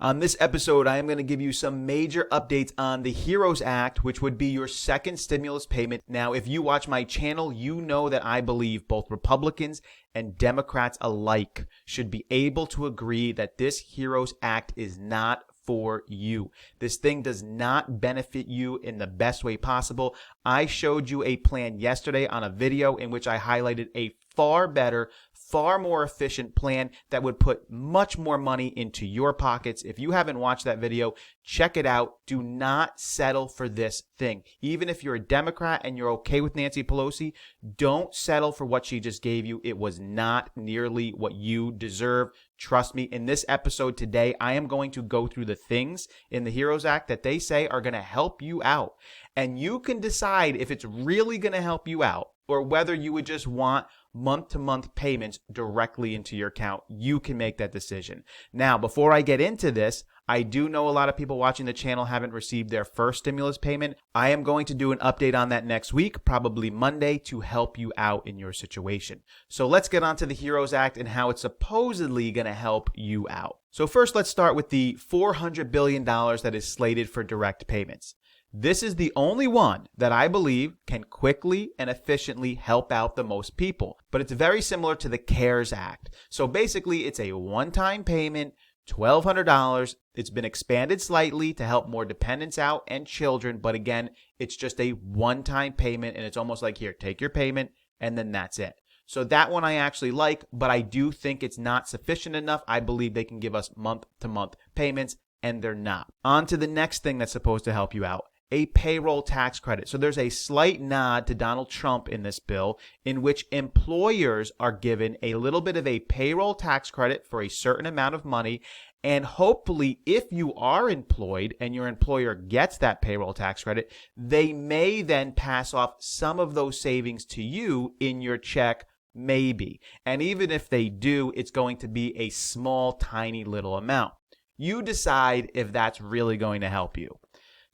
On this episode, I am going to give you some major updates on the HEROES Act, which would be your second stimulus payment. Now, if you watch my channel, you know that I believe both Republicans and Democrats alike should be able to agree that this HEROES Act is not for you. This thing does not benefit you in the best way possible. I showed you a plan yesterday on a video in which I highlighted a far better, far more efficient plan that would put much more money into your pockets. If you haven't watched that video, check it out. Do not settle for this thing. Even if you're a Democrat and you're okay with Nancy Pelosi, don't settle for what she just gave you. It was not nearly what you deserve. Trust me, in this episode today, I am going to go through the things in the HEROES Act that they say are going to help you out. And you can decide if it's really going to help you out or whether you would just want month-to-month payments directly into your account. You can make that decision. Now, before I get into this, I do know a lot of people watching the channel haven't received their first stimulus payment. I am going to do an update on that next week, probably Monday, to help you out in your situation. So let's get on to the HEROES Act and how it's supposedly going to help you out. So first, let's start with the $400 billion that is slated for direct payments. This is the only one that I believe can quickly and efficiently help out the most people. But it's very similar to the CARES Act. So basically, it's a one-time payment, $1,200. It's been expanded slightly to help more dependents out and children. But again, it's just a one-time payment, and it's almost like, here, take your payment, and then that's it. So that one I actually like, but I do think it's not sufficient enough. I believe they can give us month-to-month payments, and they're not. On to the next thing that's supposed to help you out. A payroll tax credit. So there's a slight nod to Donald Trump in this bill in which employers are given a little bit of a payroll tax credit for a certain amount of money. And hopefully, if you are employed and your employer gets that payroll tax credit, they may then pass off some of those savings to you in your check, maybe. And even if they do, it's going to be a small, tiny little amount. You decide if that's really going to help you.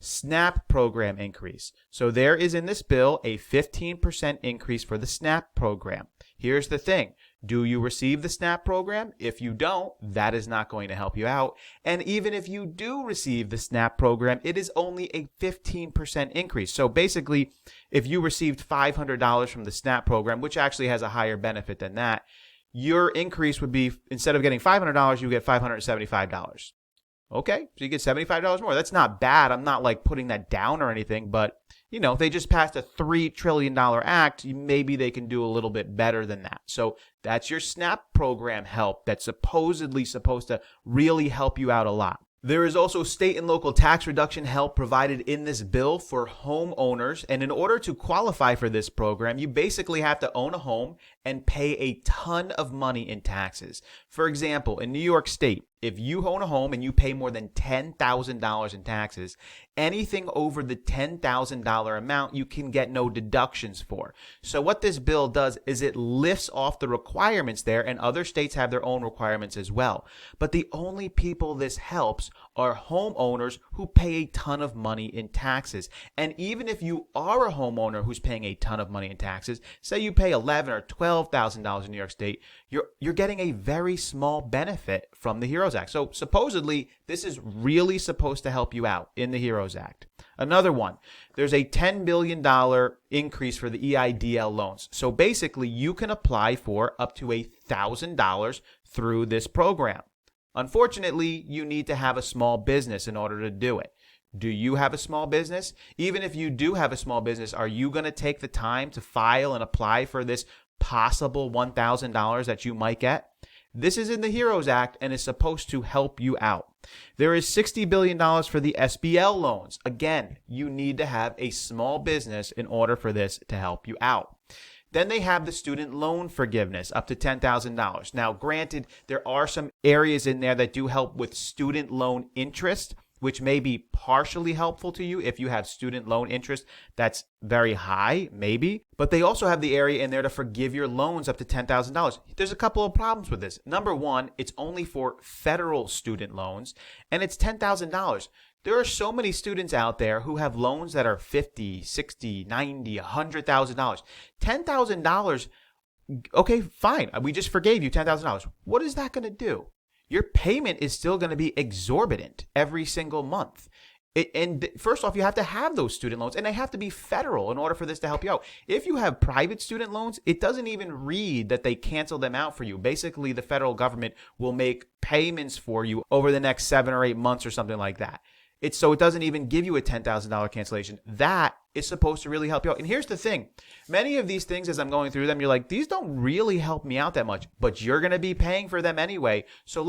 SNAP program increase. So there is in this bill a 15% increase for the SNAP program. Here's the thing. Do you receive the SNAP program? If you don't, that is not going to help you out. And even if you do receive the SNAP program, it is only a 15% increase. So basically, if you received $500 from the SNAP program, which actually has a higher benefit than that, your increase would be, instead of getting $500, you get $575. Okay, so you get $75 more. That's not bad. I'm not like putting that down or anything, but you know, they just passed a $3 trillion act. Maybe they can do a little bit better than that. So that's your SNAP program help that's supposedly supposed to really help you out a lot. There is also state and local tax reduction help provided in this bill for homeowners. And in order to qualify for this program, you basically have to own a home and pay a ton of money in taxes. For example, in New York State, if you own a home and you pay more than $10,000 in taxes, anything over the $10,000 amount you can get no deductions for. So what this bill does is it lifts off the requirements there, and other states have their own requirements as well. But the only people this helps are homeowners who pay a ton of money in taxes. And even if you are a homeowner who's paying a ton of money in taxes, say you pay $11,000 or $12,000 in New York State, you're getting a very small benefit from the HEROES Act. So supposedly, this is really supposed to help you out in the HEROES Act. Another one, there's a $10 billion increase for the EIDL loans. So basically, you can apply for up to $1,000 through this program. Unfortunately, you need to have a small business in order to do it. Do you have a small business? Even if you do have a small business, are you going to take the time to file and apply for this possible $1,000 that you might get? This is in the HEROES Act and is supposed to help you out. There is $60 billion for the SBL loans. Again, you need to have a small business in order for this to help you out. Then they have the student loan forgiveness up to $10,000. Now, granted, there are some areas in there that do help with student loan interest, which may be partially helpful to you if you have student loan interest that's very high, maybe. But they also have the area in there to forgive your loans up to $10,000. There's a couple of problems with this. Number one, it's only for federal student loans, and it's $10,000. There are so many students out there who have loans that are $50,000, $60,000, $90,000, $100,000. $10,000, okay, fine. We just forgave you $10,000. What is that going to do? your payment is still going to be exorbitant every single month. And first off, you have to have those student loans, and they have to be federal in order for this to help you out. If you have private student loans, it doesn't even read that they cancel them out for you. Basically, the federal government will make payments for you over the next 7 or 8 months or something like that. So it doesn't even give you a $10,000 cancellation. That is supposed to really help you out. And here's the thing. Many of these things, as I'm going through them, you're like, these don't really help me out that much, but you're going to be paying for them anyway. So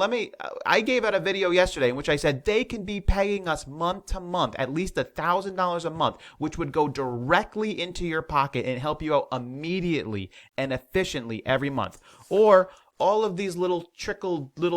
I gave out a video yesterday in which I said they can be paying us month to month, at least $1,000 a month, which would go directly into your pocket and help you out immediately and efficiently every month. Or all of these little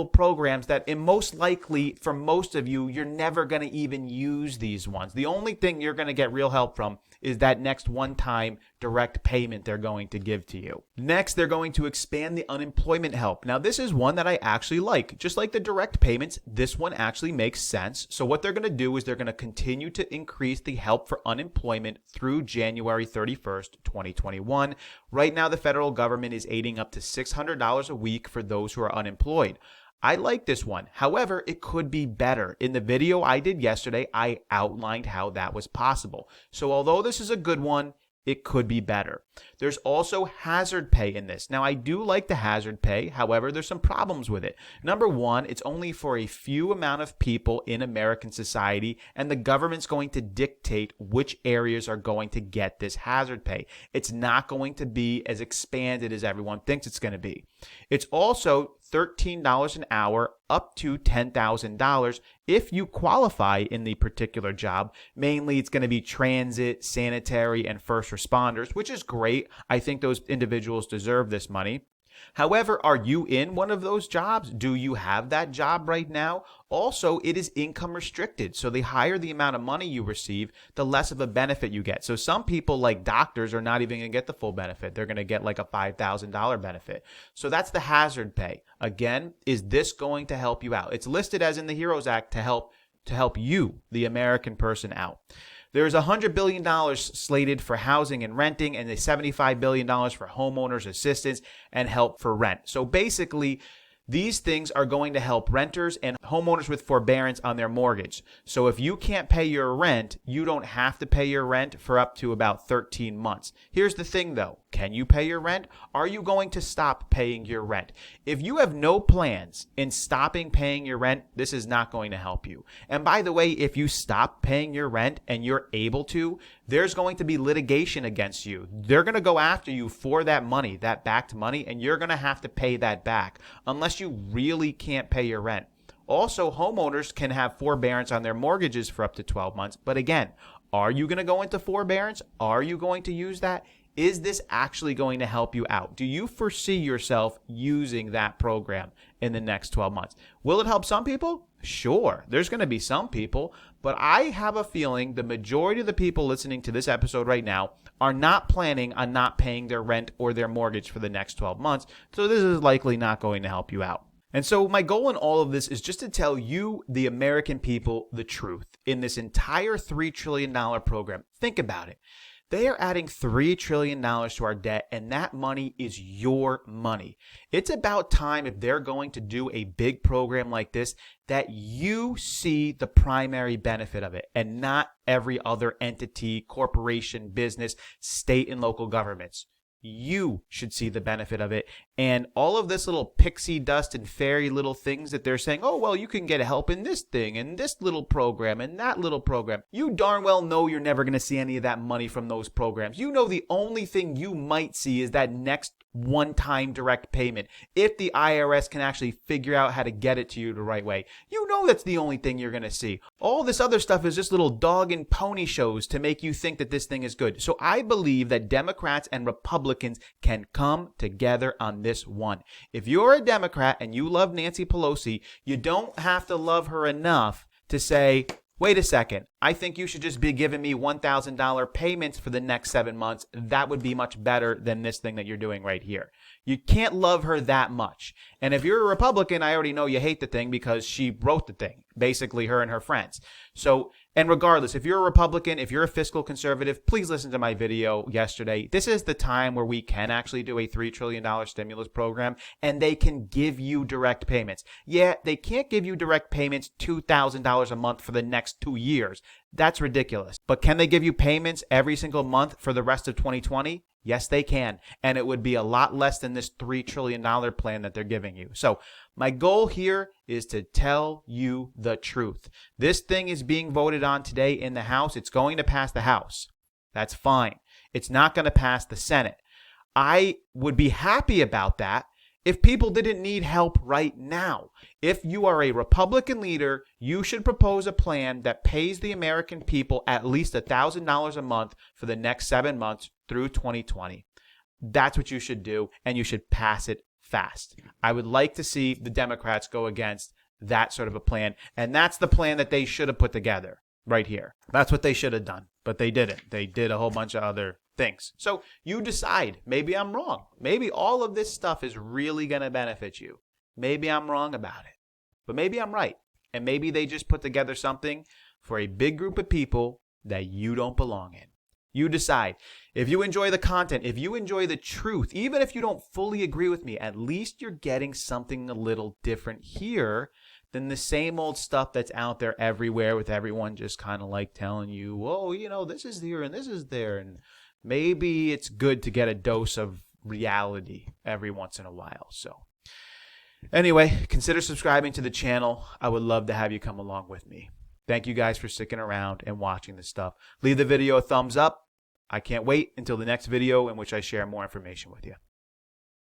programs that most likely for most of you, you're never going to even use these ones. The only thing you're going to get real help from is that next one-time direct payment they're going to give to you. Next, they're going to expand the unemployment help. Now, this is one that I actually like. Just like the direct payments, this one actually makes sense. So what they're going to do is they're going to continue to increase the help for unemployment through January 31st, 2021. Right now, the federal government is aiding up to $600 a week for those who are unemployed. I like this one. However, it could be better. In the video I did yesterday, I outlined how that was possible. So although this is a good one, it could be better. There's also hazard pay in this. Now, I do like the hazard pay. However, there's some problems with it. Number one, it's only for a few amount of people in American society, and the government's going to dictate which areas are going to get this hazard pay. It's not going to be as expanded as everyone thinks it's going to be. It's also $13 an hour up to $10,000 if you qualify in the particular job. Mainly, it's going to be transit, sanitary, and first responders, which is great. I think those individuals deserve this money. However, are you in one of those jobs? Do you have that job right now? Also, it is income restricted. So the higher the amount of money you receive, the less of a benefit you get. So some people, like doctors, are not even going to get the full benefit. They're going to get like a $5,000 benefit. So that's the hazard pay. Again, is this going to help you out? It's listed as in the HEROES Act to help you, the American person, out. There's $100 billion slated for housing and renting, and the $75 billion for homeowners assistance and help for rent. So basically, these things are going to help renters and homeowners with forbearance on their mortgage. So if you can't pay your rent, you don't have to pay your rent for up to about 13 months. Here's the thing though. Can you pay your rent? Are you going to stop paying your rent? If you have no plans in stopping paying your rent, this is not going to help you. And by the way, if you stop paying your rent and you're able to, there's going to be litigation against you. They're going to go after you for that money, that backed money, and you're going to have to pay that back unless you really can't pay your rent. Also, homeowners can have forbearance on their mortgages for up to 12 months. But again, are you going to go into forbearance? Are you going to use that? Is this actually going to help you out? Do you foresee yourself using that program in the next 12 months? Will it help some people? Sure, there's going to be some people, but I have a feeling the majority of the people listening to this episode right now are not planning on not paying their rent or their mortgage for the next 12 months, so this is likely not going to help you out. And so my goal in all of this is just to tell you, the American people, the truth. In this entire $3 trillion program, think about it. They are adding $3 trillion to our debt, and that money is your money. It's about time, if they're going to do a big program like this, that you see the primary benefit of it and not every other entity, corporation, business, state, and local governments. You should see the benefit of it. And all of this little pixie dust and fairy little things that they're saying, oh, well, you can get help in this thing and this little program and that little program. You darn well know you're never going to see any of that money from those programs. You know the only thing you might see is that next one-time direct payment. If the IRS can actually figure out how to get it to you the right way, you know that's the only thing you're going to see. All this other stuff is just little dog and pony shows to make you think that this thing is good. So I believe that Democrats and Republicans can come together on this one. If you're a Democrat and you love Nancy Pelosi, you don't have to love her enough to say, wait a second, I think you should just be giving me $1,000 payments for the next 7 months. That would be much better than this thing that you're doing right here. You can't love her that much. And if you're a Republican, I already know you hate the thing because she wrote the thing, basically her and her friends. So, and regardless, if you're a Republican, if you're a fiscal conservative, please listen to my video yesterday. This is the time where we can actually do a $3 trillion stimulus program, and they can give you direct payments. Yeah, they can't give you direct payments $2,000 a month for the next 2 years. That's ridiculous. But can they give you payments every single month for the rest of 2020? Yes, they can. And it would be a lot less than this $3 trillion plan that they're giving you. So my goal here is to tell you the truth. This thing is being voted on today in the House. It's going to pass the House. That's fine. It's not going to pass the Senate. I would be happy about that if people didn't need help right now. If you are a Republican leader, you should propose a plan that pays the American people at least $1,000 a month for the next 7 months through 2020. That's what you should do, and you should pass it fast. I would like to see the Democrats go against that sort of a plan, and that's the plan that they should have put together right here. That's what they should have done, but they didn't. They did a whole bunch of other things. So you decide. Maybe I'm wrong. Maybe all of this stuff is really going to benefit you. Maybe I'm wrong about it, but maybe I'm right. And maybe they just put together something for a big group of people that you don't belong in. You decide. If you enjoy the content, if you enjoy the truth, even if you don't fully agree with me, at least you're getting something a little different here than the same old stuff that's out there everywhere with everyone just kind of like telling you, oh, you know, this is here and this is there. And maybe it's good to get a dose of reality every once in a while. So anyway, consider subscribing to the channel. I would love to have you come along with me. Thank you guys for sticking around and watching this stuff. Leave the video a thumbs up. I can't wait until the next video in which I share more information with you.